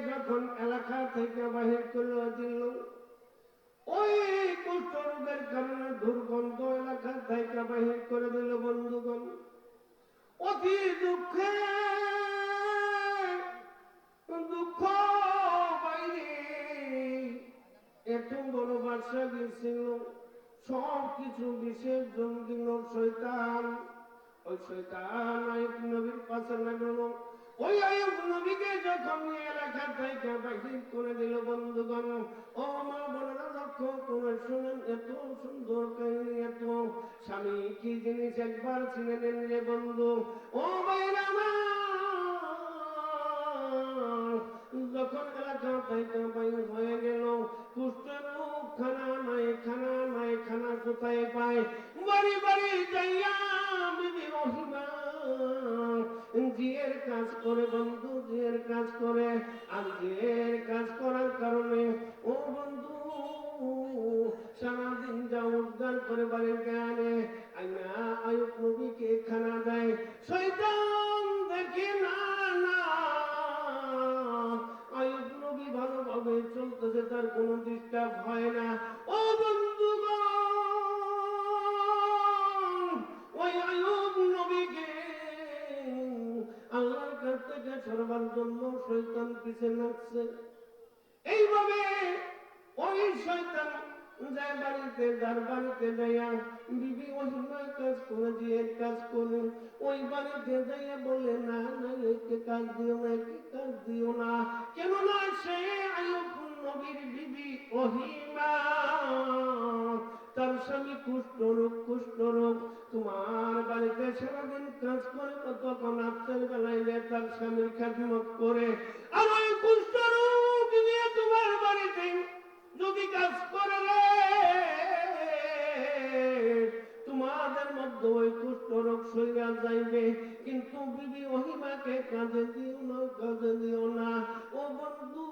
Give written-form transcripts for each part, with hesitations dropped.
যখন এলাকা থেকে বাহির করে দিল, ওই কুষ্ঠরোগের কারণে দুর্গন্ধ এলাকা থেকে বাহির করে দিল। বন্ধুগণ, অতি দুঃখে দুঃখ বাইরে এত বড় বাসা গেছিল, সব কিছু বিসর্জন দিল শয়তান। ওই শয়তান আইয়ুব নবীর পাশে লাগলো। ওই আইয়ুব নবীকে যখন এলাকা থেকে বাহির করে দিল, বন্ধুগণ ও মা বোনেরা লক্ষ্য করে শুনেন, এত সুন্দর কাহিনী, এত স্বামী কি জিনিস একবার চিনে নেন রে বন্ধু। ও ভাইরা যখন এলাকা থেকে বাহির হয়ে গেল, কুষ্ঠরোগ খানা নাই, খানা নাই, খানা কোথায় পায়? বাড়ি বাড়ি যাইয়া বিবি রহিমা জিয়ের কাজ করে বন্ধু, জিয়ের কাজ করে। আর জিয়ের কাজ করার কারণে ও বন্ধু সারাদিন যা উদ্ধার করে বাড়িতে আনে, আইনা আইয়ুব নবীকে খানা দেয়। শয়তান দেখে না না আইয়ুব নবী ভালোভাবে চলতেছে, তার কোনো ডিস্টার্ব হয় না। ও বন্ধুগণ, ওই আইয়ুব নবীকে আল্লাহর কাছ থেকে সরবার জন্য শয়তান পিছে লাগছে। এইভাবে ওই শয়তান যায় বাড়িতে, যার বাড়িতে যাইয়া বিবি ওহিমার কাজ করে, জিয়ের কাজ করে, ওই বাড়িতে যাইয়া বলে না না একে কাজ দিও না, একে কাজ দিও না। কেননা সে আইয়ুব নবীর বিবি ওহিমা, তার স্বামী কুষ্ঠরোগ, কুষ্ঠরোগ। তোমার বাড়িতে সারাদিন কাজ করে, তখন রাত্রের বেলায় তার স্বামীর খেদমত করে। আর ওই কুষ্ঠরোগ নিয়ে তোমার বাড়িতে যদি কাজ করে রে, তোমাদের মধ্যে ওই কুষ্ঠরোগ সইয়া যাইবে। কিন্তু বিবি ওহিমাকে কাজে দিও না, কাজে দিও না। ও বন্ধু,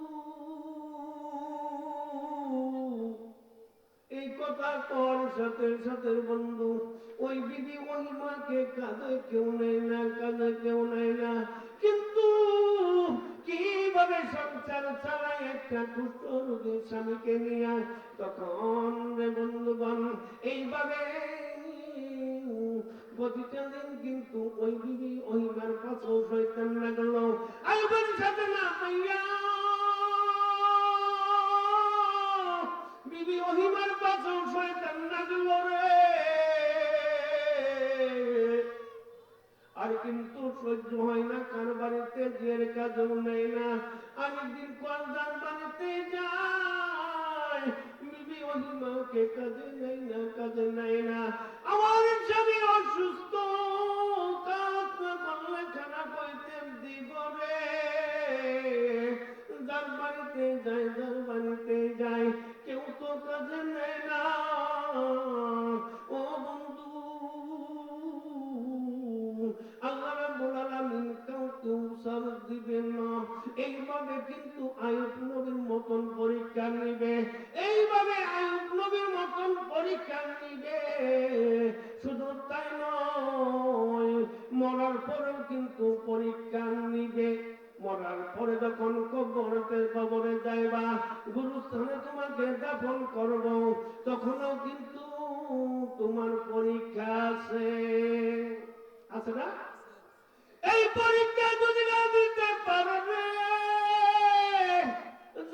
এই কথা কর সাথে সাথে বন্ধু ওই বিবি ওহিমাকে কাজে কেউ নেয় না, কাজে কেউ নেয় না। কিন্তু কিভাবে সংসার চালায় একটা কুষ্ঠরোগী স্বামীকে নিয়ে? তখন রে বন্ধুগণ এইভাবে প্রতিটা দিন কিন্তু ওই বিবি ওহিমার পাশেও শয়তান লাগলো। আইয়ুবের সাথে না পাইয়া বিবি ওহিমার পাশেও শয়তান লাগলো রে। আর কিন্তু সহ্য হয় না, কার বাড়িতে জিয়ের কাজও নেয় না। আরেকদিন কলদার বাড়িতে যায়, বিবি ওহিমাকে কাজে নেয় না, কাজে নেয় না। আমার স্বামী অসুস্থ, কাজ না করলে খানা কইতে দিব রে। যার বাড়িতে যায়, যার বাড়িতে যায়, কেউ তো কাজে নেয় না। ও বন্ধু, আল্লাহ রাব্বুল আলামিন কাউকে উসার দিবেন না। এইভাবে কিন্তু আইয়ুব নবীর মতন পরীক্ষা নিবে, এইভাবে আইয়ুব নবীর মতন পরীক্ষা নিবে। শুধু তাই নয়, মরার পরেও কিন্তু পরীক্ষা নিবে। মরার পরে যখন কবরে যাইবা, গুরুস্থানে তোমাকে দাফন করব, তখনও কিন্তু তোমার পরীক্ষা আছে, আছে না? এই পরীক্ষা যদি না দিতে পারো রে,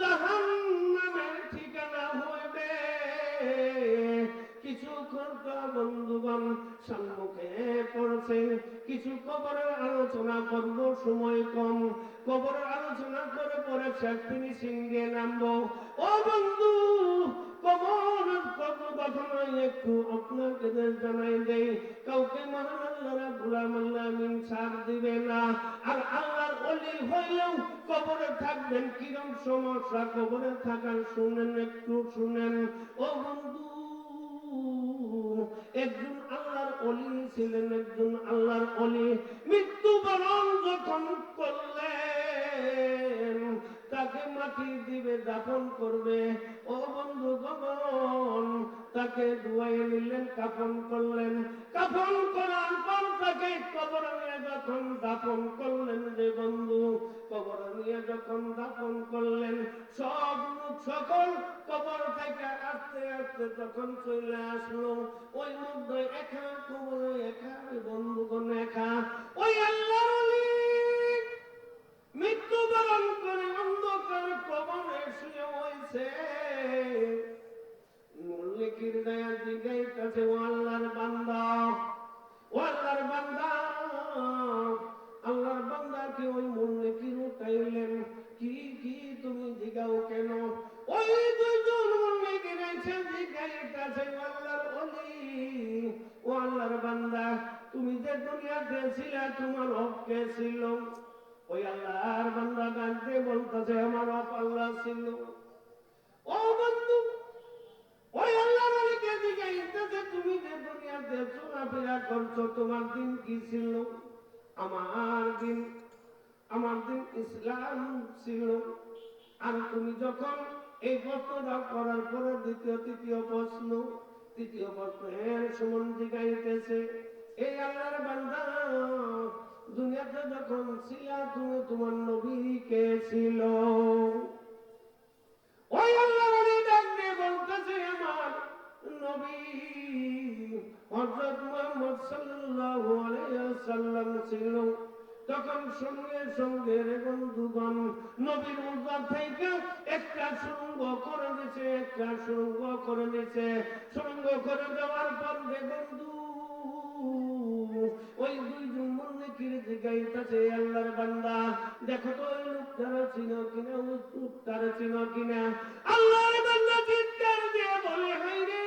জাহান্নামের ঠিকানা হইবে। কিছু কথা বন্ধুগণ সম্মুখে পড়ছে, কিছু কবরের আলোচনা করব, সময় কম। কবরের আলোচনা করে পরে শেষ ফিনিশিং দিয়ে নামবো। ও বন্ধু, কবরের কথা একটু আপনাকে জানাই দেই, কাউকে মহান আল্লাহ রাব্বুল আলামিন ছাড় দিবে না। আর আল্লাহর ওলি হইলেও কবরে থাকবেন, কিরম সমস্যা কবরে থাকার শুনেন, একটু শুনেন। ও বন্ধু, একজন আল্লাহর ওলি ছিলেন, একজন আল্লাহর ওলি মৃত্যুবরণ যখন করলেন, তাকে মাটি দিবে, দাফন করবে। ও বন্ধুগণ, তাকে ধুয়াইয়ে নিলেন, কাফন করলেন। কাফন করার পর তাকে কবরে নিয়ে যখন দাফন করলেন, রে বন্ধু, কবরে নিয়ে যখন দাফন করলেন, সব লোক সকল কবর থেকে আস্তে আস্তে যখন চলে আসলো, ওই মধ্যে একা কবরে একা, বন্ধুগণ একা, ওই আল্লাহর ওলি মৃত্যুবরণ করে অন্ধকার কবরে শুয়ে হয়েছে। মুল্লিকির দয়া জিগাইতেছে, ও আল্লাহর বান্দা, ও আল্লাহর বান্দা। আল্লাহর বান্দাকে ওই মুল্লিকির উঠাইলেন, কি কি তুমি জিগাও কেন? ওই দুইজন মুল্লিকির এসে জিগাইতেছে, ও আল্লাহর ওলি, ও আল্লাহর বান্দা, তুমি যে দুনিয়াতে ছিলা, তোমার রব কে ছিল? ওই আল্লাহর বান্দা ডাকতে বলতেছে, আমার রব আল্লাহ ছিল। ও বন্ধু, ওই আল্লাহর ওলিকে জিজ্ঞাসা, তুমি যে দুনিয়াতে চলাফেরা করছো, তোমার দিন কি ছিল? আমার দিন ইসলাম ছিল। আর তুমি যখন এই প্রশ্নটা করার পরে তৃতীয় প্রশ্নের সমান জিজ্ঞাসা, এই আল্লাহর বান্দা, দুনিয়াতে যখন ছিলা, তুমি তোমার নবী কে ছিল? ওই আল্লাহর ওলি ডাক দিয়ে বলতেছে, আমার নবী হযরত মুহাম্মদ সাল্লাল্লাহু আলাইহি ওয়াসাল্লাম ছিল। তখন সঙ্গে সঙ্গে রে বন্ধুগণ, নবীর উদর থেকে একটা সুরঙ্গ করে দিয়েছে, সুরঙ্গ করে দেওয়ার পর রে বন্ধু, ওই দুইজন মুল্লিকির জিজ্ঞাসা, আল্লাহর বান্দা, দেখো তো ওই লোকটারে চিনো কিনা, ওই লোকটারে চিনো কিনা? আল্লাহর বান্দা চিৎকার দিয়ে বলে, হায় রে,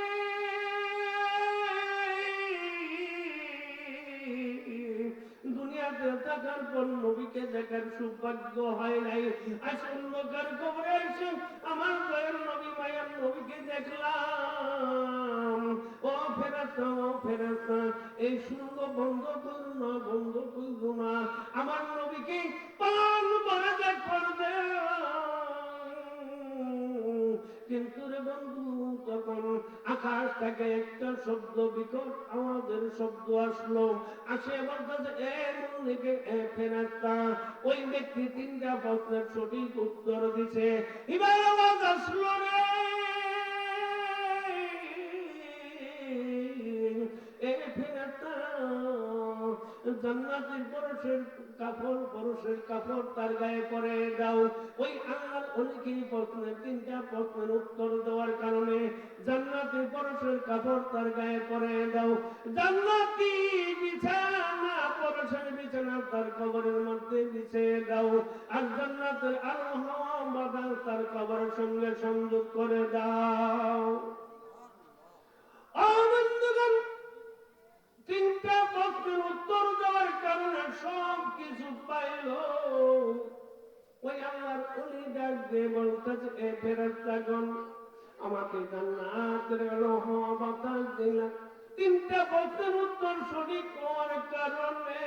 দুনিয়াতে থাকার পর নবীকে দেখার সৌভাগ্য হয় নাই, আজ অন্ধকার কবরে এসে আমার দয়ার নবী, মায়ার নবীকে দেখলাম। ও ফেরেশতা, এই সুরঙ্গ বন্ধ করো না, আমার নবীকে পান ভরে দেখবে। কিন্তু রে বন্ধু, তখন আকাশ থেকে একটা শব্দ, বিকট আওয়াজের শব্দ আসলো। আসে বলতেছে, এ মুল্লিকে, এ ফেরেশতা, ওই ব্যক্তি তিনটা প্রশ্নের সঠিক উত্তর দিছে। এবার আওয়াজ আসলো, রে এ ফেরেশতা, জান্নাতের পরশের কাপড় তার গায়ে পরে দাও। ওই আল্লাহর অনেকেই প্রশ্নের তিনটা প্রশ্নের উত্তর দেওয়ার কারণে জান্নাতের পরশের কাপড় তার গায়ে পরে দাও। জান্নাতি বিছানা, পরশের বিছানা তার কবরের মধ্যে বিছিয়ে দাও। আর জান্নাতের আলো হাওয়া বাতাস তার কবরের সঙ্গে সংযোগ করে দাও। তিনটা প্রশ্নের উত্তর দেওয়ার কারণে সব কিছু পাইল। ওই আল্লাহর ওলি ডাক দিয়ে বলতেছে, এ ফেরেশতাগণ, আমাকে জান্নাতের আলো হাওয়া বাতাস দিলা। তিনটা প্রশ্নের উত্তর সঠিক হওয়ার কারণে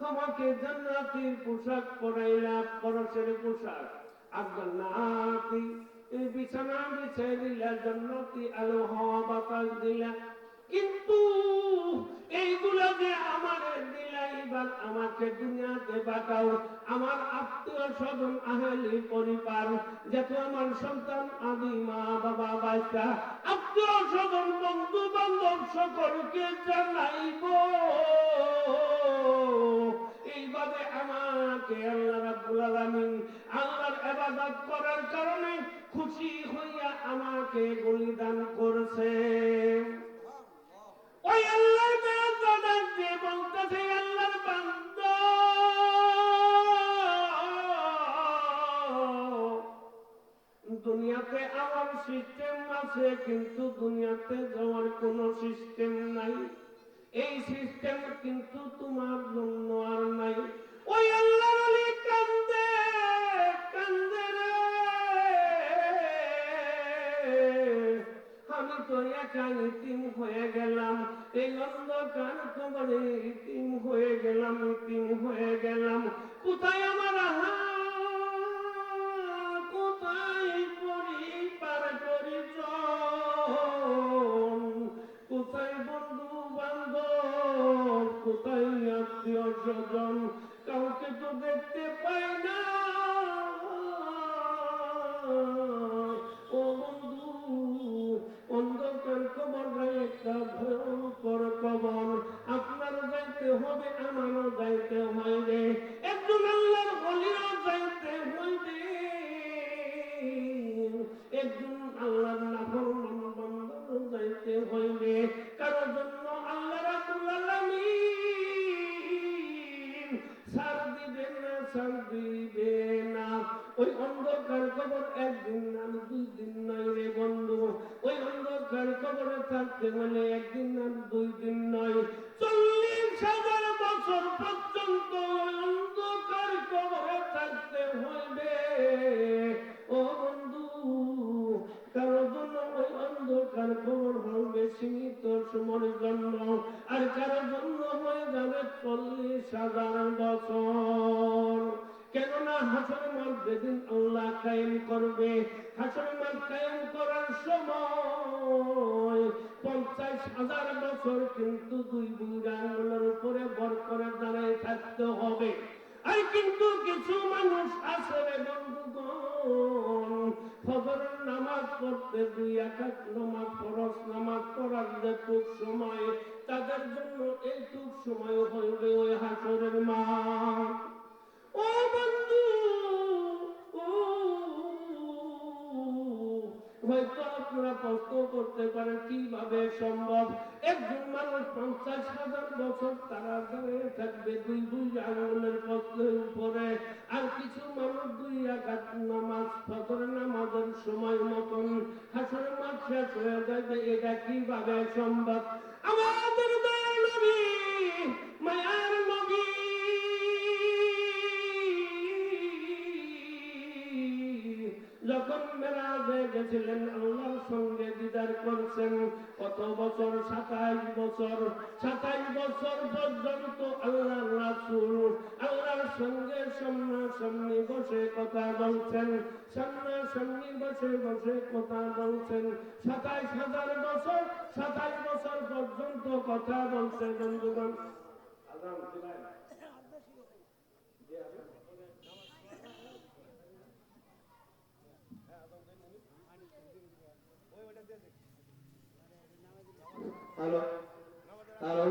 আমাকে জান্নাতের পোশাক পরাইলা, পরশের পোশাক, আর জান্নাতি বিছানা বিছিয়ে দিলা, জান্নাতি আলো হাওয়া বাতাস দিলা। কিন্তু এইগুলো যে আমারে দিলা, এবার আমাকে দুনিয়াতে পাঠাও। আমার আত্মীয় স্বজন, আহলি পরিবার, যত আমার সন্তান, আদি মা বাবা, বাচ্চা, আত্মীয় স্বজন, বন্ধু বান্ধব, সকলকে জানাইব। এইভাবে আমাকে আল্লাহ রাব্বুল আলামিন আল্লাহর ইবাদত করার কারণে খুশি হইয়া আমাকে বলিদান করছে। ওই আল্লাহর বান্দা ডাক দিয়ে বলতেছে, আল্লাহর বান্দা, দুনিয়াতে আমার সিস্টেম আছে, কিন্তু দুনিয়াতে যাওয়ার কোনো সিস্টেম নাই। এই সিস্টেম কিন্তু তোমার জন্য আর নাই। ওই আল্লাহর ওলি কান্দে রে, আমি তো একা ইতিম হয়ে গেলাম, এই অন্ধকার কবরে ইতিম হয়ে গেলাম। কোথায় আমার হবে, আমারও যাইতে হইবে, একজন আল্লাহর ওলিও যাইতে হইবে, একজন আল্লাহর নাফরমান বান্দাও যাইতে হইবে। কারোর জন্য আল্লাহ রাব্বুল আলামিন ছাড় দিবে না, ছাড় দিবে না। ওই অন্ধকার কবর একদিন না, 2 দিন নয় রে বন্ধু। ওই অন্ধকার কবরে থাকতে হলে একদিন না, 2 দিন নয়, 40,000 বছর পর্যন্ত ওই অন্ধকার কবরে থাকতে হইবে। ও বন্ধু, কারো জন্য ওই অন্ধকার কবর হবে সীমিত সময়ের জন্য, আর কারো জন্য হয়ে যাবে 40,000 বছর। কেননা হাসর মাঠ যেদিন আল্লাহ কায়েম করবে, হাসর মাঠ কায়েম করার সময় 50,000 বছর কিন্তু 2 বুড়া আঙ্গুলের উপরে ভর করে দাঁড়ায় থাকতে হবে। আর কিন্তু কিছু মানুষ আছে রে বন্ধুগণ, ফজরের নামাজ পড়তে 2 রাকাত নামাজ, ফরজ নামাজ পড়ার যেটুক সময়, তাদের জন্য এইটুক সময় হইবে ওই হাসরের মাঠ। ও বন্ধু, ও হয়তো আপনারা প্রশ্ন করতে পারেন কিভাবে সম্ভব, একজন মানুষ 50,000 বছর তারা দাঁড়িয়ে থাকবে 2 আঙ্গুলের উপরে, আর কিছু মানুষ 2 রাকাত নামাজ, ফজরের নামাজের সময় মতন হাসরের মাঠ শেষ হয়ে যাবে, এটা কিভাবে সম্ভব? আমাদের দয়ার নবী, মায়ার নবী যখন মেরাজে গেছিলেন, আল্লাহর সঙ্গে দিদার করছেন, কত বছর? 27 বছর। 27 বছর পর্যন্ত আল্লাহর রাসূল আল্লাহর সঙ্গে সামনাসামনি বসে কথা বলছেন, সামনাসামনি বসে বসে কথা বলছেন। 27,000 বছর, 27 বছর পর্যন্ত কথা বলছে বন্ধুগণ। Hello hello,